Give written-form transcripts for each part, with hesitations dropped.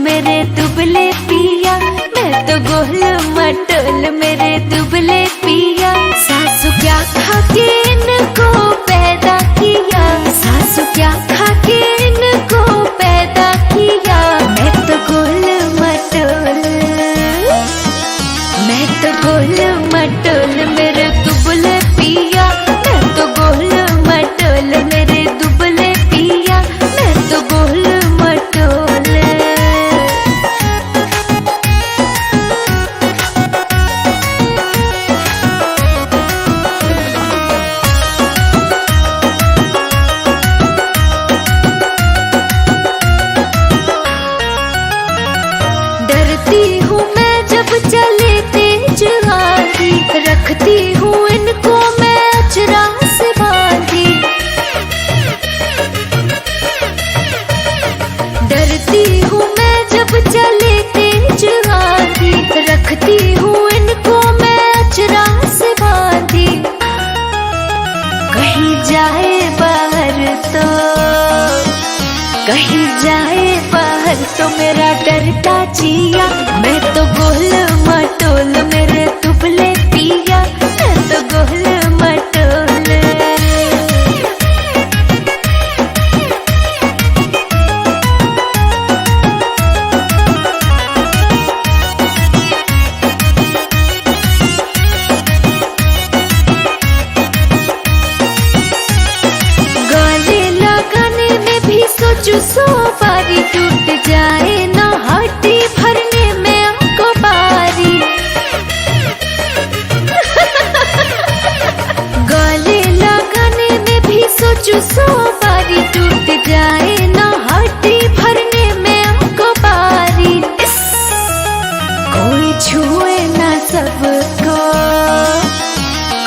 मेरे दुबले पिया, मैं तो गोल मटोल मेरे दुबले पिया। सासू क्या खा के इनको पैदा किया, सासू क्या खा के इनको पैदा किया। मैं तो गोल मटोल, मैं तो गोल मटोल मेरे दुबले पिया, मैं तो गोल मटोल मेरे दुबले पिया, मैं तो गोल मटोल। डरती हूँ मैं जब चले तेज आंधी, रखती हूँ इनको मैं अचरा से बांधी। डरती हूँ मैं जब चले तेज आंधी, रखती हूँ इनको मैं अचरा से बांधी। कहीं जाए बाहर तो, कहीं जाए बाहर तो मेरा डरता जिया। मैं तो गोल मटोल मेरे दुबले पिया, मैं तो गोल मटोल। गले लगाने में भी सोचू सो बारी, टूट जाए ना हड्डी भरने में हमको बारी। गले लगाने में भी सोचू सो बारी, टूट जाए ना हड्डी भरने में हमको बारी। कोई छुए ना सबको,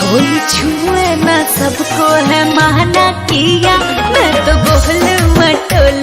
कोई छुए ना सबको है माना किया। मैं तो गोल मटोल